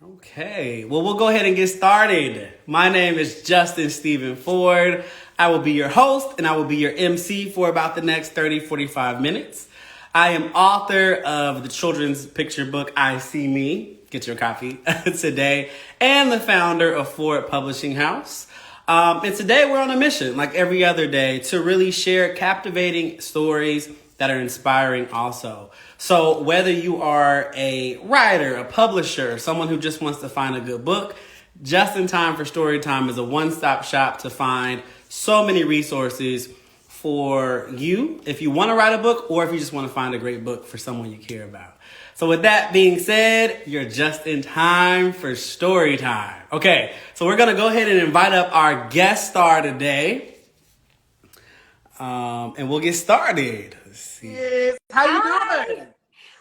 Okay, well, we'll go ahead and get started. My name is Justin Stephen Ford. I will be your host and I will be your MC for about the next 30-45 minutes. I am author of the children's picture book, I See Me, get your copy today, and the founder of Ford Publishing House. And today we're on a mission, like every other day, to really share captivating stories that are inspiring also. So whether you are a writer, a publisher, someone who just wants to find a good book, Just in Time for Storytime is a one-stop shop to find so many resources for you if you want to write a book or if you just want to find a great book for someone you care about. So with that being said, you're just in time for story time. Okay, so we're going to go ahead and invite up our guest star today. And we'll get started. Let's see. Yes. How you doing?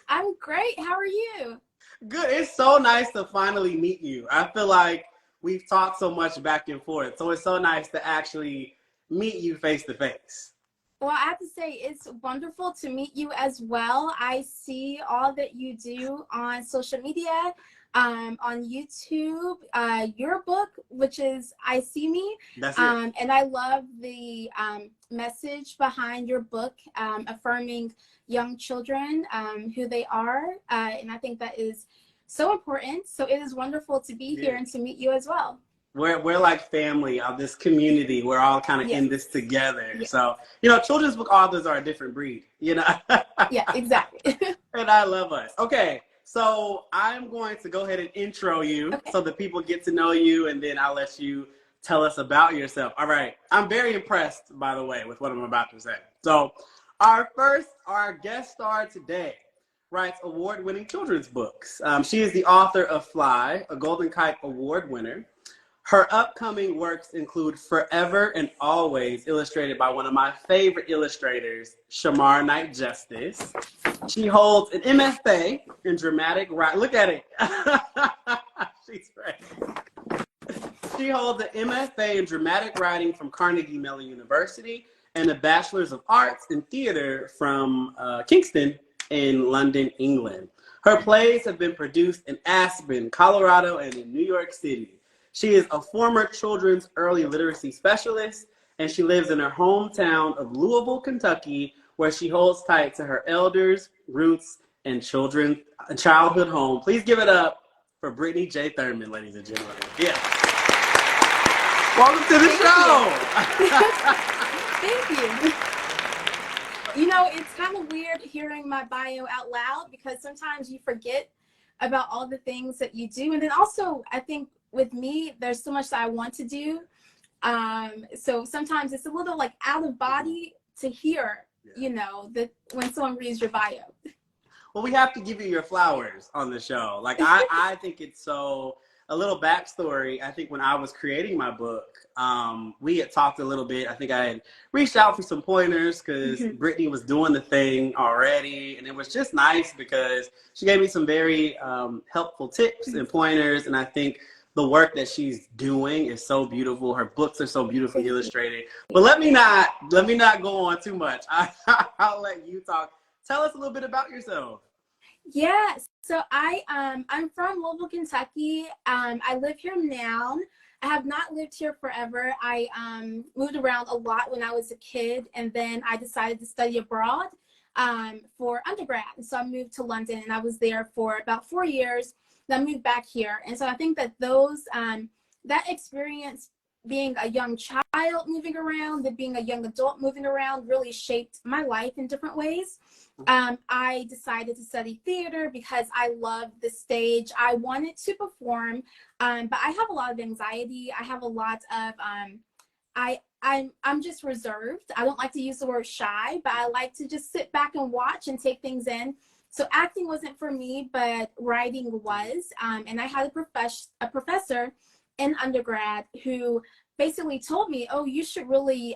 I'm great. How are you? Good. It's so nice to finally meet you. I feel like we've talked so much back and forth. So it's so nice to actually meet you face to face. Well, I have to say it's wonderful to meet you as well. I see all that you do on social media, on YouTube, your book, which is I See Me. That's it. And I love the message behind your book, affirming young children, who they are. And I think that is so important. So it is wonderful to be here and to meet you as well. We're like family of this community. We're all kind of in this together. Yes. So, children's book authors are a different breed, Yeah, exactly. And I love us. Okay. So I'm going to go ahead and intro you so that people get to know you, and then I'll let you tell us about yourself. All right. I'm very impressed, by the way, with what I'm about to say. So our guest star today writes award-winning children's books. She is the author of Fly, a Golden Kite Award winner. Her upcoming works include Forever and Always, illustrated by one of my favorite illustrators, Shamar Knight Justice. She holds an MFA in dramatic writing. Look at it. She's great. She holds an MFA in dramatic writing from Carnegie Mellon University and a Bachelor's of Arts in theater from Kingston in London, England. Her plays have been produced in Aspen, Colorado, and in New York City. She is a former children's early literacy specialist, and she lives in her hometown of Louisville, Kentucky, where she holds tight to her elders, roots, and childhood home. Please give it up for Brittany J. Thurman, ladies and gentlemen. Yeah. Welcome to the show. Thank you. It's kind of weird hearing my bio out loud because sometimes you forget about all the things that you do. And then also, I think with me, there's so much that I want to do. So sometimes it's a little like out of body to hear, that when someone reads your bio. Well, we have to give you your flowers on the show. Like, I think it's a little backstory. I think when I was creating my book, we had talked a little bit. I think I had reached out for some pointers because Brittany was doing the thing already. And it was just nice because she gave me some very helpful tips and pointers. And I think the work that she's doing is so beautiful. Her books are so beautifully illustrated. But let me not go on too much. I'll let you talk. Tell us a little bit about yourself. Yes. So I'm from Louisville, Kentucky. I live here now. I have not lived here forever. I moved around a lot when I was a kid, and then I decided to study abroad for undergrad. And so I moved to London, and I was there for about 4 years. Then I moved back here. And so I think that that experience being a young child moving around and being a young adult moving around really shaped my life in different ways. I decided to study theater because I love the stage. I wanted to perform, but I have a lot of anxiety. I have a lot of, I'm just reserved. I don't like to use the word shy, but I like to just sit back and watch and take things in. So acting wasn't for me, but writing was. And I had a professor in undergrad who basically told me, oh, you should really,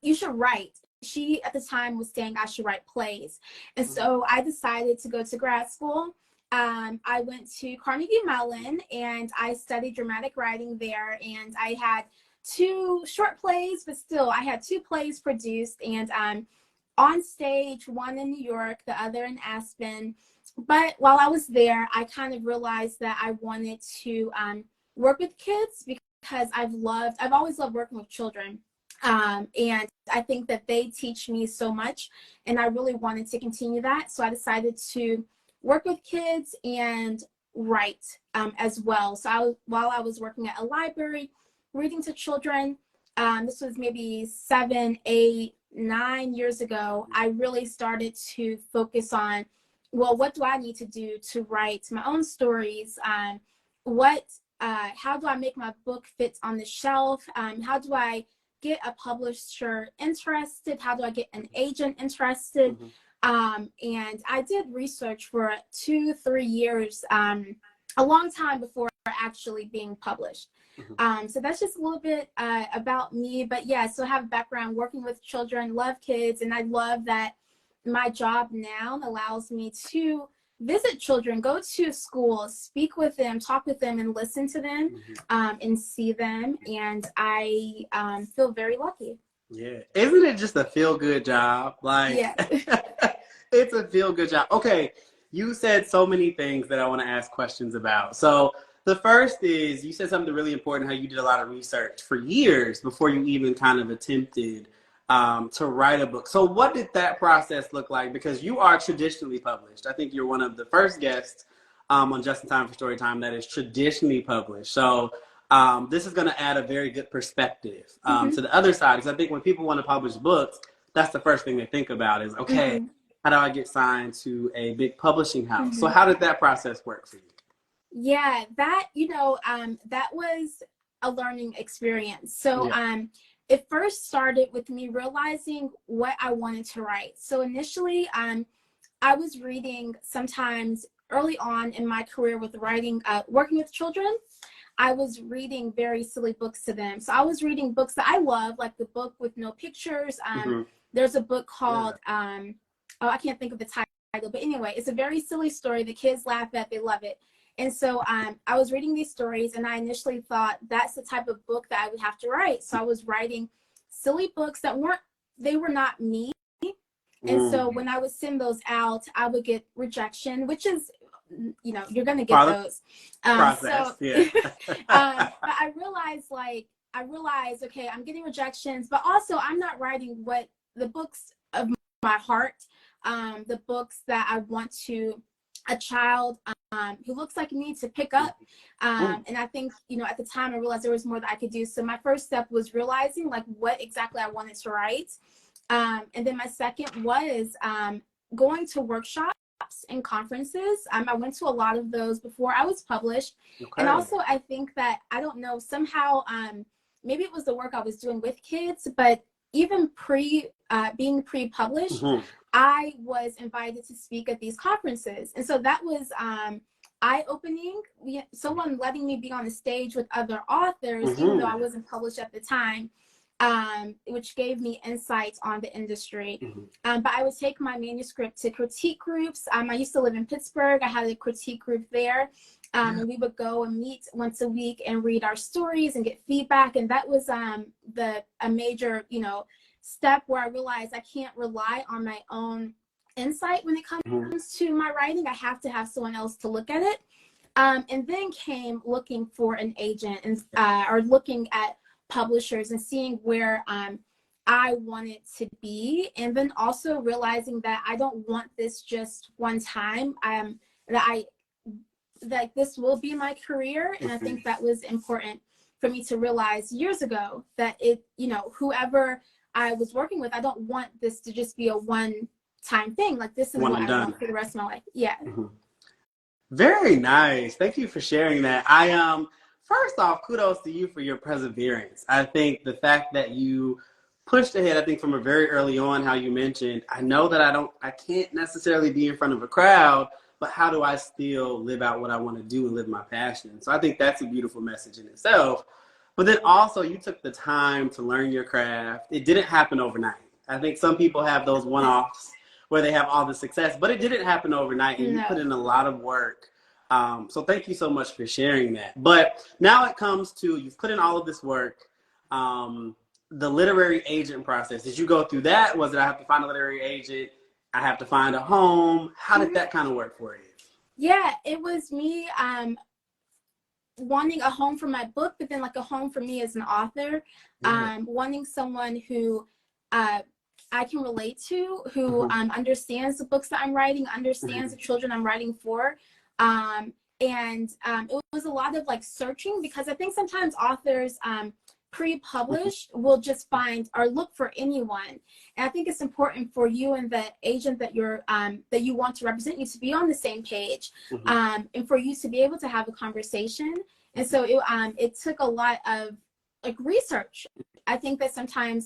you should write. She at the time was saying I should write plays. And so I decided to go to grad school. I went to Carnegie Mellon and I studied dramatic writing there. And I had 2 short plays, but still I had 2 plays produced and on stage, one in New York, the other in Aspen. but while I was there, I kind of realized that I wanted to work with kids because I've always loved working with children. And I think that they teach me so much, and I really wanted to continue that. So I decided to work with kids and write as well. So while I was working at a library, reading to children, this was maybe 7, 8, 9 years ago, I really started to focus on, well, what do I need to do to write my own stories? How do I make my book fit on the shelf? How do I get a publisher interested? How do I get an agent interested? And I did research for 2-3 years, a long time before actually being published. So that's just a little bit about me. But yeah, so I have a background working with children, love kids, and I love that my job now allows me to visit children, go to schools, speak with them, talk with them, and listen to them, and see them. And I feel very lucky. Yeah. Isn't it just a feel-good job? Like, yeah. It's a feel-good job. Okay. You said so many things that I want to ask questions about. So the first is, you said something really important, how you did a lot of research for years before you even kind of attempted to write a book. So what did that process look like? Because you are traditionally published. I think you're one of the first guests on JustinTIME for StoryTIME that is traditionally published. So this is going to add a very good perspective to the other side. Because I think when people want to publish books, that's the first thing they think about is, okay, how do I get signed to a big publishing house? So how did that process work for you? Yeah, that was a learning experience. So it first started with me realizing what I wanted to write. So initially, I was reading sometimes early on in my career with writing, working with children. I was reading very silly books to them. So I was reading books that I love, like the book with no pictures. There's a book called, I can't think of the title, but anyway, it's a very silly story. The kids laugh at, they love it. And so I was reading these stories, and I initially thought that's the type of book that I would have to write. So I was writing silly books that were not me. And so when I would send those out, I would get rejection, which is, you're going to get those. Process, but I realized, okay, I'm getting rejections, but also I'm not writing the books of my heart, the books that I want a child who looks like me to pick up. And I think, at the time I realized there was more that I could do. So my first step was realizing like what exactly I wanted to write. And then my second was going to workshops and conferences. I went to a lot of those before I was published. And also I think that, I don't know, somehow, maybe it was the work I was doing with kids, but even being pre-published, I was invited to speak at these conferences. And so that was eye-opening. Someone letting me be on the stage with other authors, even though I wasn't published at the time, which gave me insights on the industry. But I would take my manuscript to critique groups. I used to live in Pittsburgh. I had a critique group there. And we would go and meet once a week and read our stories and get feedback. And that was a major, step where I realized I can't rely on my own insight when it comes to my writing. I have to have someone else to look at it. And then came looking for an agent and or looking at publishers and seeing where I wanted to be. And then also realizing that I don't want this just one time, that this will be my career. And I think that was important for me to realize years ago that whoever I was working with, I don't want this to just be a one-time thing. Like, this is what I want for the rest of my life. Yeah. Very nice. Thank you for sharing that. First off, kudos to you for your perseverance. I think the fact that you pushed ahead, I think from a very early on, how you mentioned, I know that I can't necessarily be in front of a crowd, but how do I still live out what I want to do and live my passion? So I think that's a beautiful message in itself. But then also you took the time to learn your craft. It didn't happen overnight. I think some people have those one-offs where they have all the success, but it didn't happen overnight, and you put in a lot of work. So thank you so much for sharing that. But now it comes to, you've put in all of this work, the literary agent process. Did you go through that? Was it I have to find a literary agent? I have to find a home? How did that kind of work for you? Yeah, it was me wanting a home for my book, but then like a home for me as an author, wanting someone who I can relate to, who understands the books that I'm writing, understands the children I'm writing for. It was a lot of like searching, because I think sometimes authors pre-publish will just find or look for anyone. And I think it's important for you and the agent that you're that you want to represent you to be on the same page, and for you to be able to have a conversation. And so it took a lot of like research. I think that sometimes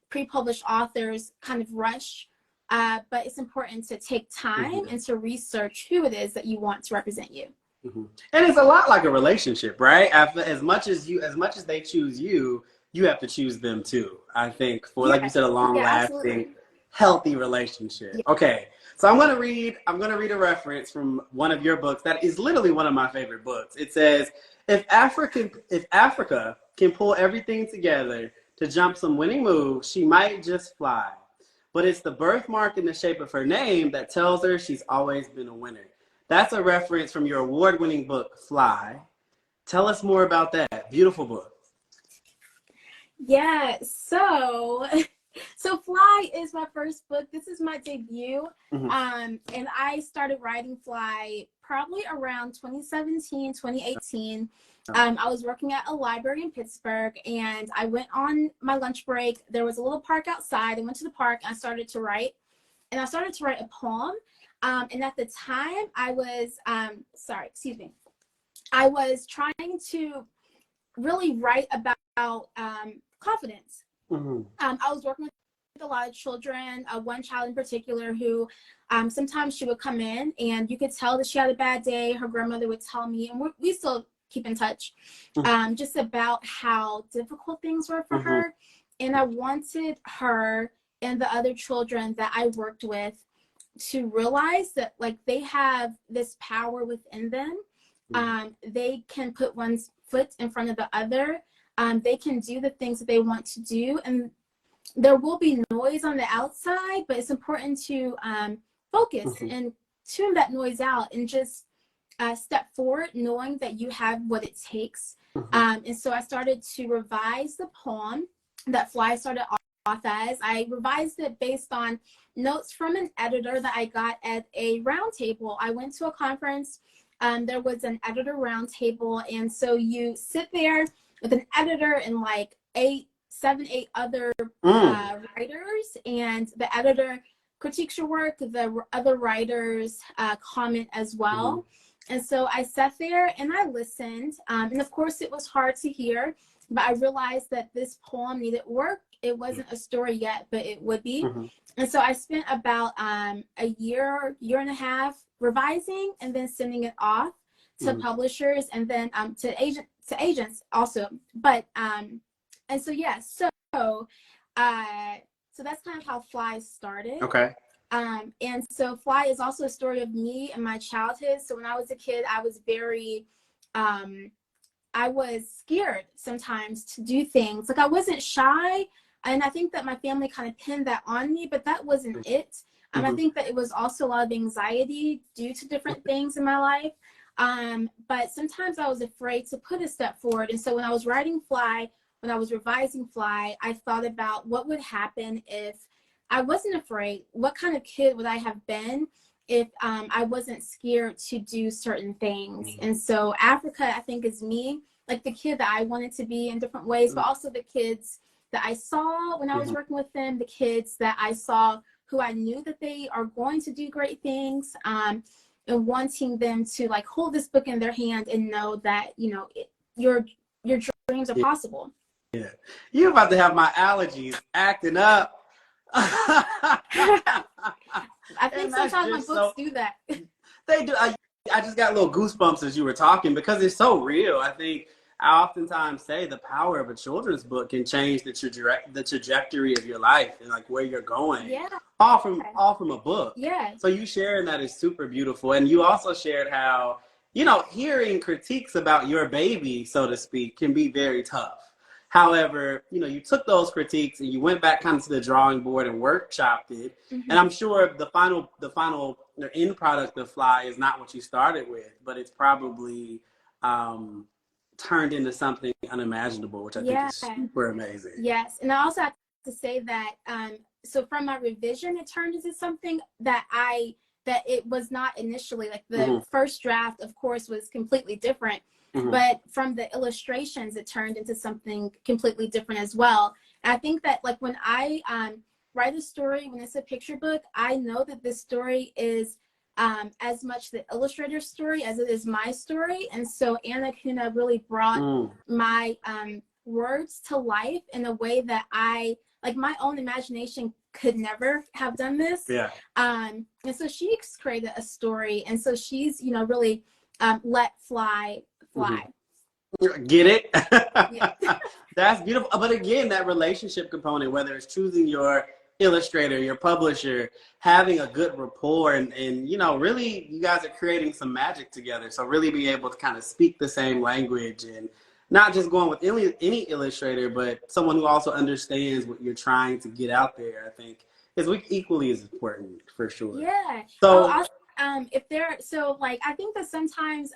pre-published authors kind of rush, but it's important to take time and to research who it is that you want to represent you. And it's a lot like a relationship, right? As much as they choose you, you have to choose them too. I think for, like you said, a long-lasting, healthy relationship. Yeah. Okay, so I'm gonna read a reference from one of your books that is literally one of my favorite books. It says, if Africa can pull everything together to jump some winning moves, she might just fly. But it's the birthmark in the shape of her name that tells her she's always been a winner. That's a reference from your award-winning book, Fly. Tell us more about that. Beautiful book. Yeah, so Fly is my first book. This is my debut. And I started writing Fly probably around 2017, 2018. I was working at a library in Pittsburgh, and I went on my lunch break. There was a little park outside. I went to the park and I started to write. And I started to write a poem. And at the time I was, I was trying to really write about confidence. I was working with a lot of children, one child in particular who sometimes she would come in and you could tell that she had a bad day. Her grandmother would tell me, and we still keep in touch, just about how difficult things were for her. And I wanted her and the other children that I worked with to realize that like they have this power within them. They can put one's foot in front of the other. They can do the things that they want to do, and there will be noise on the outside, but it's important to focus and tune that noise out and just step forward knowing that you have what it takes. And so I started to revise the poem that Fly started off as. I revised it based on notes from an editor that I got at a roundtable. I went to a conference. There was an editor roundtable, and so you sit there with an editor and like 7, 8 other writers, and the editor critiques your work. The other writers comment as well. And so I sat there and I listened, and of course it was hard to hear, but I realized that this poem needed work. It wasn't a story yet, but it would be. And so I spent about a year and a half revising and then sending it off to publishers and then to agents also. But and so yeah, so that's kind of how Fly started. Okay. And so Fly is also a story of me and my childhood. So when I was a kid, I was very I was scared sometimes to do things. Like I wasn't shy. And I think that my family kind of pinned that on me, but that wasn't it. I think that it was also a lot of anxiety due to different things in my life. But sometimes I was afraid to put a step forward. And so when I was writing Fly, when I was revising Fly, I thought about what would happen if I wasn't afraid. What kind of kid would I have been if I wasn't scared to do certain things? And so Africa, I think, is me, like the kid that I wanted to be in different ways, but also the kids that I saw when I was working with them, the kids that I saw who I knew that they are going to do great things, and wanting them to like hold this book in their hand and know that, you know, your dreams are possible. Yeah. You're about to have my allergies acting up. I think sometimes my books do that. They do. I just got little goosebumps as you were talking because it's so real. I think I oftentimes say the power of a children's book can change the trajectory of your life and like where you're going. Yeah. All from a book. Yeah. So you sharing that is super beautiful. And you also shared how, you know, hearing critiques about your baby, so to speak, can be very tough. However, you know, you took those critiques and you went back kind of to the drawing board and workshopped it. And I'm sure the final or end product of Fly is not what you started with, but it's probably turned into something unimaginable, which I think is super amazing. Yes, and I also have to say that so from my revision, it turned into something that it was not initially. Like the first draft, of course, was completely different. But from the illustrations, it turned into something completely different as well. And I think that like when I write a story, when it's a picture book, I know that this story is as much the illustrator's story as it is my story. And so Anna Kuna really brought my words to life in a way that like my own imagination could never have done this. Yeah. And so she's created a story. And so she's, you know, really let fly. Get it? Yeah. That's beautiful. But again, that relationship component, whether it's choosing your illustrator, your publisher, having a good rapport, and you know, really you guys are creating some magic together. So really being able to kind of speak the same language and not just going with any illustrator, but someone who also understands what you're trying to get out there, I think is equally as important for sure. Yeah. So also, I think that sometimes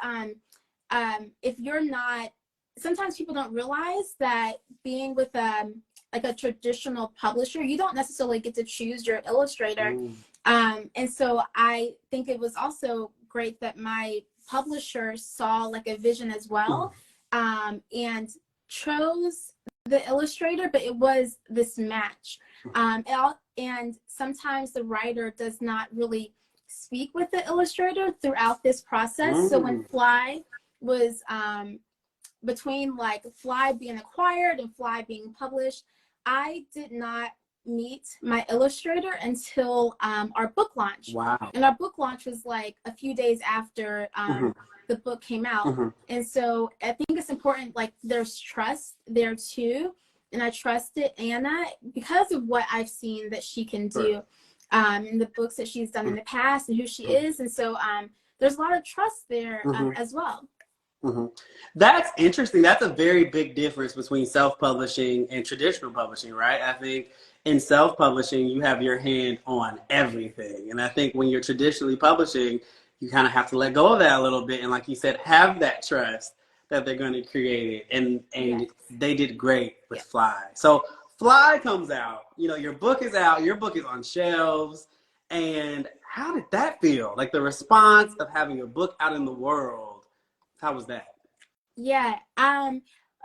if you're not, sometimes people don't realize that being with like a traditional publisher, you don't necessarily get to choose your illustrator. And so I think it was also great that my publisher saw like a vision as well, and chose the illustrator, but it was this match. And sometimes the writer does not really speak with the illustrator throughout this process. So when Fly was between like Fly being acquired and Fly being published, I did not meet my illustrator until our book launch. Wow. And our book launch was like a few days after the book came out. And so I think it's important, like there's trust there too. And I trusted Anna because of what I've seen that she can do in the books that she's done in the past and who she is. And so there's a lot of trust there as well. That's interesting. That's a very big difference between self-publishing and traditional publishing, right? I think in self-publishing, you have your hand on everything. And I think when you're traditionally publishing, you kind of have to let go of that a little bit. And like you said, have that trust that they're going to create it. And they did great with Fly. So Fly comes out, you know, your book is out, your book is on shelves. And how did that feel? Like the response of having your book out in the world. How was that? Yeah.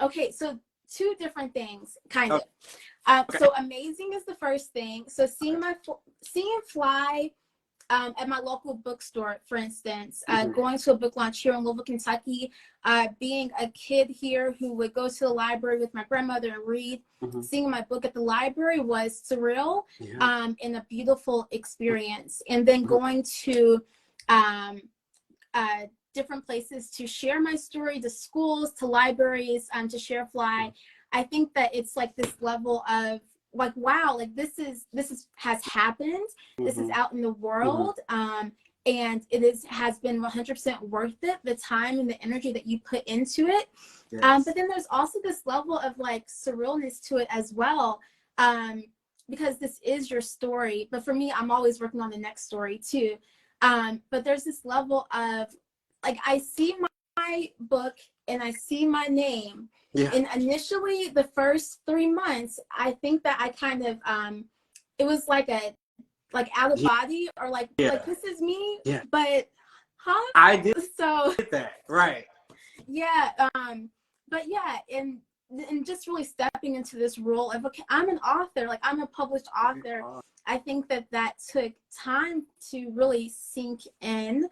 Okay. So two different things, kind of. So amazing is the first thing. So seeing Fly at my local bookstore, for instance, going to a book launch here in Louisville, Kentucky, being a kid here who would go to the library with my grandmother and read, seeing my book at the library was surreal and a beautiful experience. And then going to different places to share my story, to schools, to libraries, to share Fly. I think that it's like this level of like, wow, like this has happened. This is out in the world. And it has been 100% worth it, the time and the energy that you put into it. But then there's also this level of like surrealness to it as well, because this is your story. But for me, I'm always working on the next story too. But there's this level of like, I see my book and I see my name. And initially the first 3 months, I think that I kind of, it was like out of body or like this is me, but I did so that. Right. Yeah. But yeah. And just really stepping into this role of, okay, I'm an author, like I'm a published author. I think that took time to really sink in.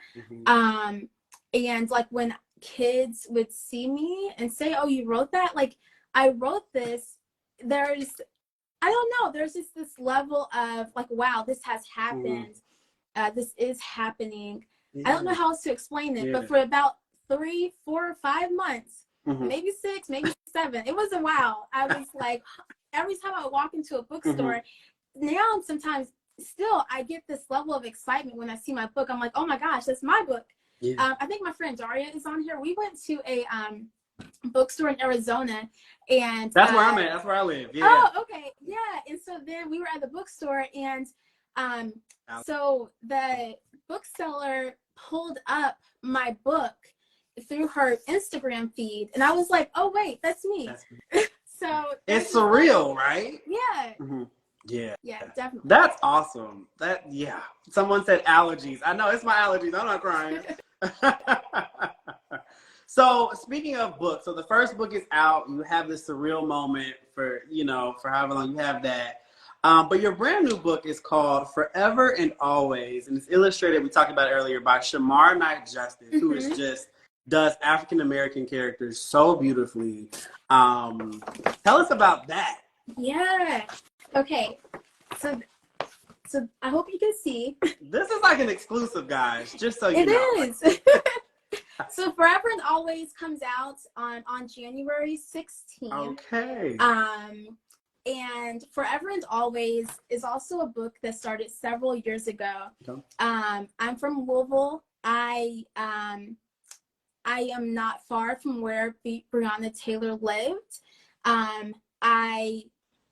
And like when kids would see me and say, oh, you wrote that? Like, I wrote this. I don't know, there's just this level of like, wow, this has happened. This is happening. I don't know how else to explain it, but for about 3, 4, 5 months, maybe 6, maybe 7, it was a while. I was like, every time I walk into a bookstore, now sometimes still I get this level of excitement when I see my book. I'm like, oh my gosh, that's my book. I think my friend Daria is on here. We went to bookstore in Arizona, and That's where I'm at. That's where I live. Yeah. Oh, okay, yeah. And so then we were at the bookstore, and so the bookseller pulled up my book through her Instagram feed, and I was like, "Oh wait, that's me." So it's surreal, right? Yeah. Mm-hmm. Yeah. Yeah, definitely. That's awesome. Yeah. Someone said allergies. I know it's my allergies. I'm not crying. So speaking of books, so the first book is out. You have this surreal moment for however long you have that. But your brand new book is called Forever and Always, and it's illustrated, we talked about it earlier, by Shamar Knight Justice, who is just does African American characters so beautifully. Tell us about that. Yeah. Okay. So I hope you can see. This is like an exclusive, guys, just so you know. It is. So Forever and Always comes out on January 16th. Okay. And Forever and Always is also a book that started several years ago. Okay. I'm from Louisville. I am not far from where Breonna Taylor lived. I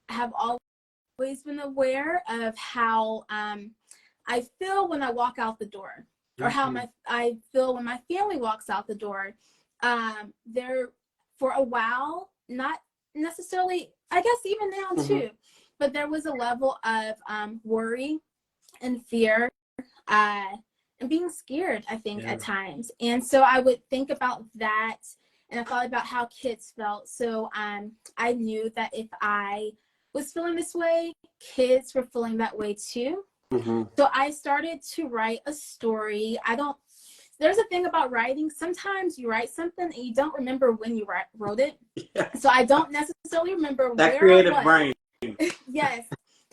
have always been aware of how I feel when I walk out the door, or how I feel when my family walks out the door. There, for a while, not necessarily, I guess even now too, but there was a level of worry and fear and being scared, I think, at times. And so I would think about that, and I thought about how kids felt. So I knew that if I was feeling this way, kids were feeling that way too. So I started to write a story. There's a thing about writing. Sometimes you write something and you don't remember when you wrote it. Yeah. So I don't necessarily remember that where creative brain. Yes.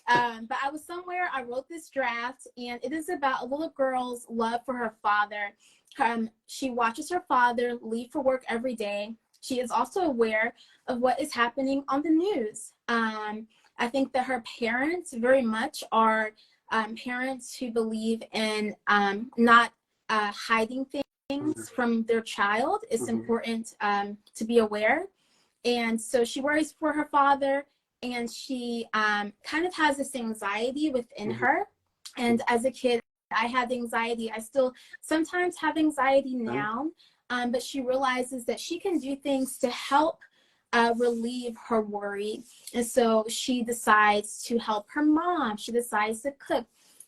But I was somewhere, I wrote this draft, and it is about a little girl's love for her father. She watches her father leave for work every day. She is also aware of what is happening on the news. I think that her parents very much are parents who believe in not hiding things from their child. It's important to be aware. And so she worries for her father, and she kind of has this anxiety within her. And as a kid, I had anxiety. I still sometimes have anxiety now, but she realizes that she can do things to help relieve her worry. And so she decides to help her mom. She decides to cook.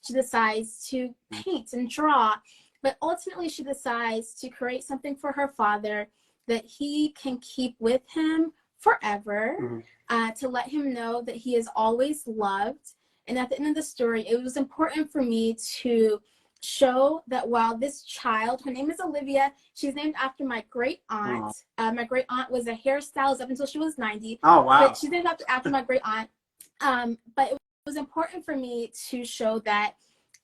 She decides to paint and draw. But ultimately, she decides to create something for her father that he can keep with him forever, to let him know that he is always loved. And at the end of the story, it was important for me to show that while this child, her name is Olivia, she's named after my great aunt. My great aunt was a hairstylist up until she was 90. Oh, wow. But she's named after my great aunt. But it was important for me to show that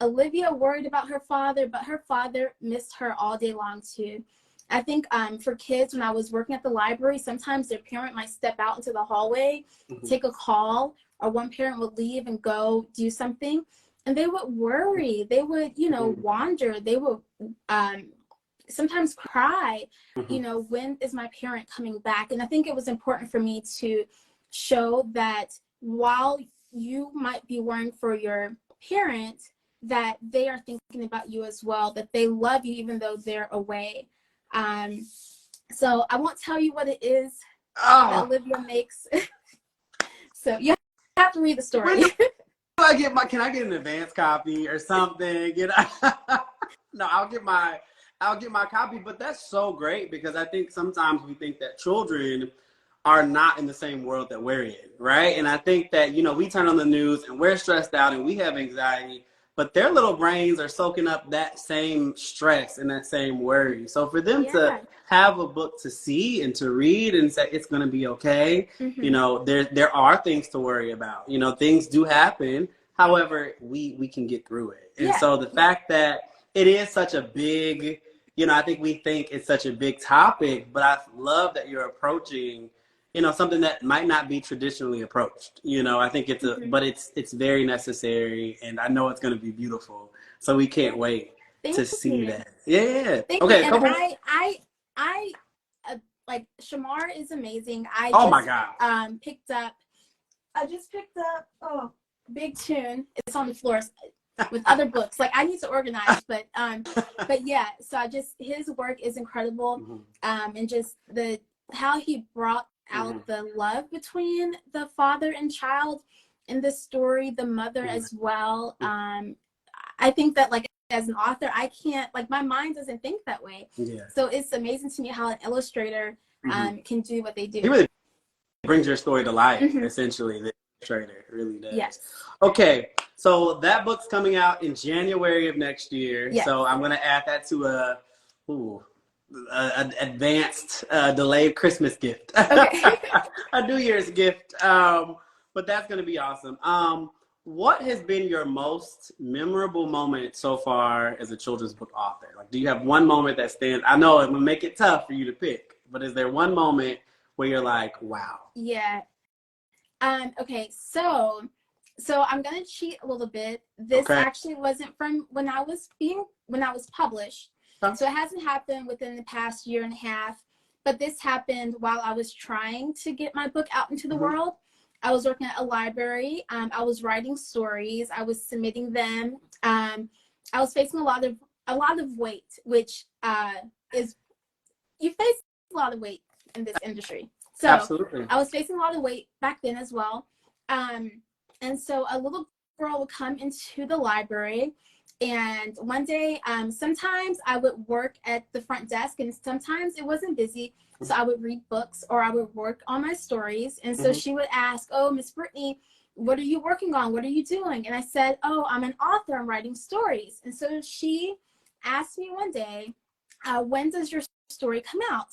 Olivia worried about her father, but her father missed her all day long too. I think for kids, when I was working at the library, sometimes their parent might step out into the hallway, take a call, or one parent would leave and go do something, and they would worry. They would, wander. They would sometimes cry, when is my parent coming back? And I think it was important for me to show that while you might be worrying for your parent, that they are thinking about you as well, that they love you even though they're away. So I won't tell you what it is that Olivia makes. So you have to read the story. Can I get an advance copy or something? No, I'll get my copy. But that's so great, because I think sometimes we think that children are not in the same world that we're in, right? And I think that, we turn on the news and we're stressed out and we have anxiety, but their little brains are soaking up that same stress and that same worry. So for them to have a book to see and to read and say it's going to be okay, there are things to worry about. Things do happen. However, we can get through it. And so the fact that it is such a big, I think we think it's such a big topic, but I love that you're approaching something that might not be traditionally approached. I think it's but it's very necessary, and I know it's going to be beautiful. So we can't wait to see that. Yeah. Thank okay. you. And I like Shamar is amazing. Oh my God. I just picked up Big Tune. It's on the floor with other books. Like I need to organize, but yeah. So his work is incredible, and just how he brought out the love between the father and child in this story, the mother as well. I think that like as an author, I can't, like my mind doesn't think that way. Yeah. So it's amazing to me how an illustrator can do what they do. He really brings your story to life, essentially. The illustrator really does. Yes. Okay, so that book's coming out in January of next year. Yes. So I'm going to add that to an advanced delayed Christmas gift. Okay. A New Year's gift. But that's going to be awesome. What has been your most memorable moment so far as a children's book author? Like, do you have one moment that stands? I know it will make it tough for you to pick, but is there one moment where you're like, wow? Yeah. Okay. So I'm going to cheat a little bit. This actually wasn't from when I was published. So it hasn't happened within the past year and a half, but this happened while I was trying to get my book out into the world. I was working at a library. I was writing stories. I was submitting them. I was facing a lot of weight, which is, you face a lot of weight in this industry. So absolutely. I was facing a lot of weight back then as well. And so a little girl would come into the library, and one day, sometimes I would work at the front desk, and sometimes it wasn't busy. So I would read books or I would work on my stories. And so she would ask, oh, Miss Brittany, what are you working on? What are you doing? And I said, oh, I'm an author. I'm writing stories. And so she asked me one day, when does your story come out?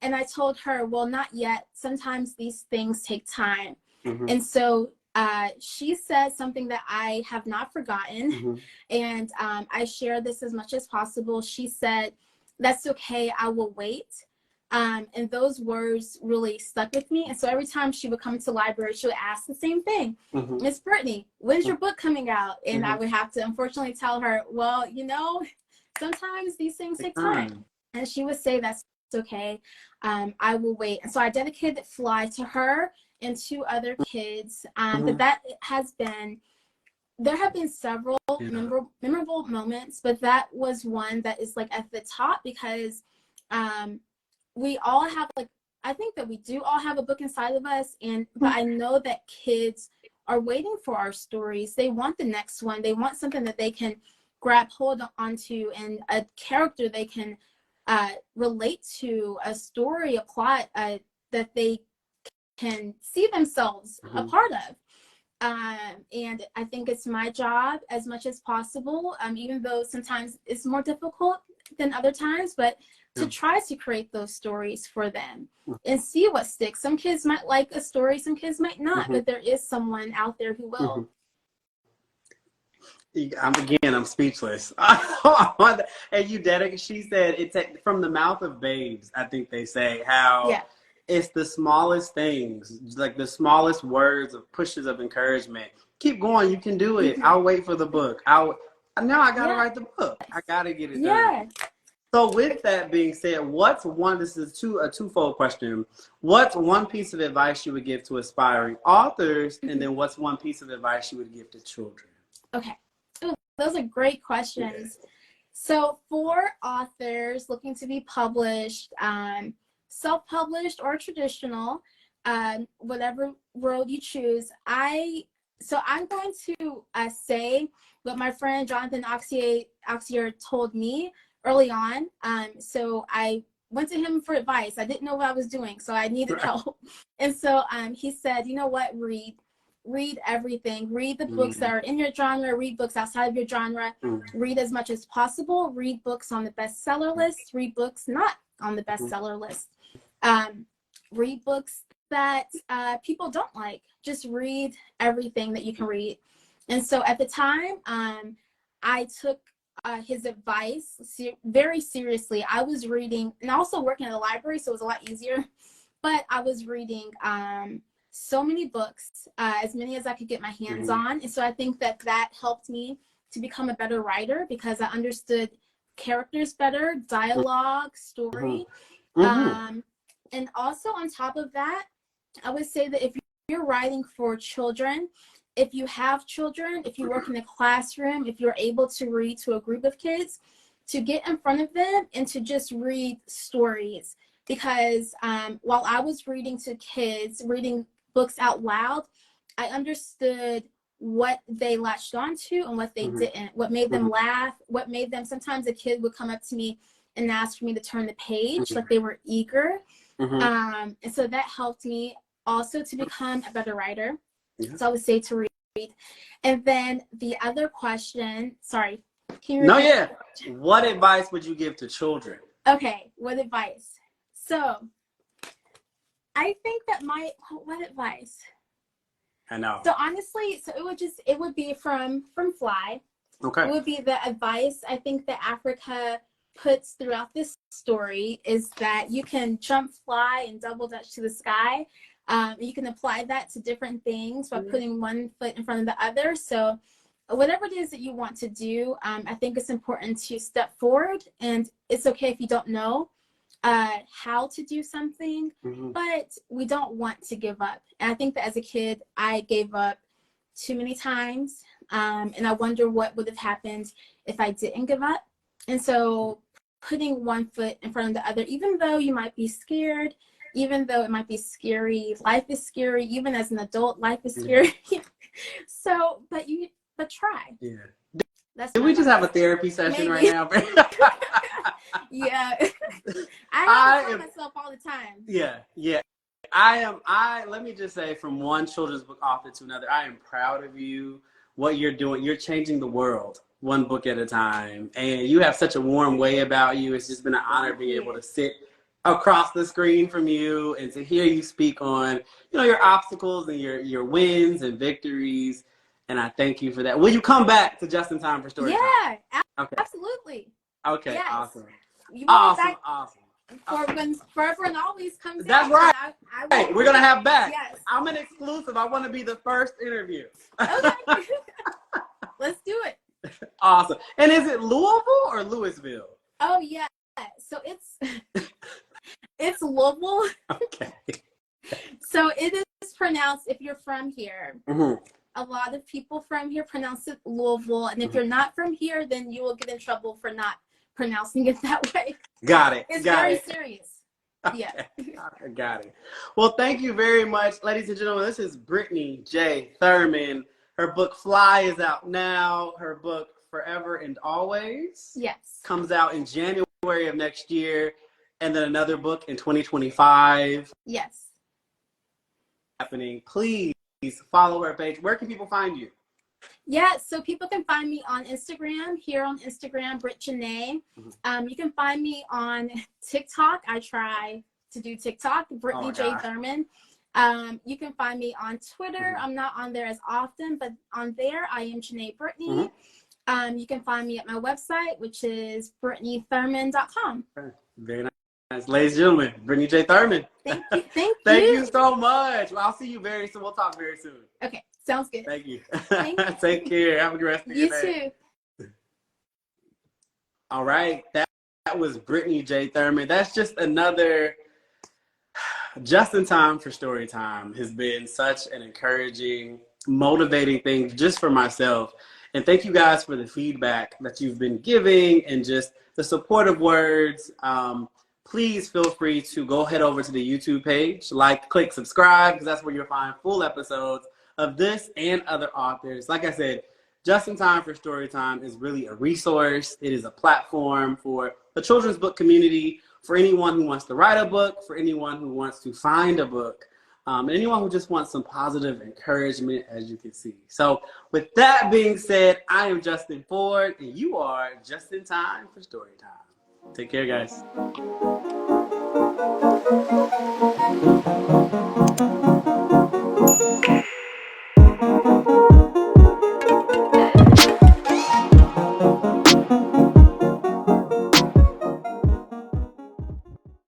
And I told her, well, not yet. Sometimes these things take time. And so she said something that I have not forgotten. And I share this as much as possible. She said, that's okay. I will wait. And those words really stuck with me. And so every time she would come to the library, she would ask the same thing. Miss Brittany, when's your book coming out? And I would have to unfortunately tell her, well, you know, sometimes these things take time. And she would say, that's okay. I will wait. And so I dedicated Fly to her and 2 other kids. But that has been, there have been several memorable moments, but that was one that is like at the top because we all have, like, I think that we do all have a book inside of us, but I know that kids are waiting for our stories. They want the next one. They want something that they can grab hold onto, and a character they can relate to, a story, a plot that they can see themselves a part of. And I think it's my job as much as possible, even though sometimes it's more difficult than other times, but to try to create those stories for them and see what sticks. Some kids might like a story, some kids might not, but there is someone out there who will. I'm speechless. And you dedicate, she said, it's from the mouth of babes, I think they say, how it's the smallest things, like the smallest words of pushes of encouragement. Keep going, you can do it. I'll wait for the book. Now I gotta write the book. I gotta get it done. So with that being said, this is a twofold question. What's one piece of advice you would give to aspiring authors? And then what's one piece of advice you would give to children? Okay. Ooh, those are great questions. So for authors looking to be published, self-published or traditional, whatever road you choose, I'm going to say what my friend Jonathan Oxier told me early on. So I went to him for advice. I didn't know what I was doing, so I needed help. And so he said, you know what, read everything. Read the books that are in your genre, read books outside of your genre, read as much as possible, read books on the bestseller list, read books not on the bestseller list. Read books that people don't like. Just read everything that you can read. And so at the time, I took his advice very seriously. I was reading, and also working at a library, so it was a lot easier, but I was reading so many books, as many as I could get my hands on. And so I think that helped me to become a better writer because I understood characters better, dialogue, story. And also on top of that, I would say that if you're writing for children, if you have children, if you work in a classroom, if you're able to read to a group of kids, to get in front of them and to just read stories. Because while I was reading to kids, reading books out loud, I understood what they latched onto and what they didn't, what made them laugh, what made them, sometimes a kid would come up to me and ask for me to turn the page, like they were eager. And so that helped me also to become a better writer. So I would say to read. And then the other question, sorry, can you repeat? What advice would you give to children? Okay, what advice? So I think that what advice? I know. So honestly, so it would be from Fly. Okay. It would be the advice I think that Africa puts throughout this story is that you can jump, fly, and double dutch to the sky. You can apply that to different things by putting one foot in front of the other. So whatever it is that you want to do, I think it's important to step forward, and it's okay if you don't know how to do something, but we don't want to give up. And I think that as a kid, I gave up too many times, and I wonder what would have happened if I didn't give up. And so putting one foot in front of the other, even though you might be scared, even though it might be scary, life is scary. Even as an adult, life is scary. So, but try. Yeah. Did we just have a therapy session right now? Yeah. I tell myself all the time. Yeah. Let me just say, from one children's book author to another, I am proud of you. What you're doing, you're changing the world one book at a time. And you have such a warm way about you. It's just been an honor being able to sit across the screen from you and to hear you speak on, your obstacles and your wins and victories. And I thank you for that. Will you come back to Just in Time for Story Time? Yeah, okay. Absolutely. Okay, yes. Awesome. Awesome. For when Forever and Always comes That's out. Right. Hey, we're going to have back. Yes. I'm an exclusive. I want to be the first interview. Okay. Let's do it. Awesome. And is it Louisville or Louisville? Oh, yeah. So it's Louisville. Okay. So it is pronounced, if you're from here, a lot of people from here pronounce it Louisville. And if you're not from here, then you will get in trouble for not pronouncing it that way. Got it. It's very serious. Yeah. Got it. Well, thank you very much, ladies and gentlemen. This is Brittany J. Thurman. Her book Fly is out now. Her book Forever and Always comes out in January of next year. And then another book in 2025. Yes. Happening. Please follow her page. Where can people find you? Yeah, so people can find me on Instagram, here on Instagram, Brittany. You can find me on TikTok. I try to do TikTok, Brittany J. Thurman. You can find me on Twitter. I'm not on there as often, but on there, I am Janae Brittany. You can find me at my website, which is BrittanyThurman.com. Very nice. Ladies and gentlemen, Brittany J. Thurman. Thank you. Thank you so much. Well, I'll see you very soon. We'll talk very soon. Okay, sounds good. Thank you. Thank you. Take care. Have a good rest of your day. You too. All right. That was Brittany J. Thurman. That's just another Just in Time for Story Time. Has been such an encouraging, motivating thing just for myself. And thank you guys for the feedback that you've been giving and just the supportive words. Please feel free to go head over to the YouTube page, click subscribe, because that's where you'll find full episodes of this and other authors. Like I said, Just in Time for Storytime is really a resource. It is a platform for the children's book community, for anyone who wants to write a book, for anyone who wants to find a book, and anyone who just wants some positive encouragement, as you can see. So with that being said, I am Justin Ford, and you are Just in Time for Storytime. Take care, guys.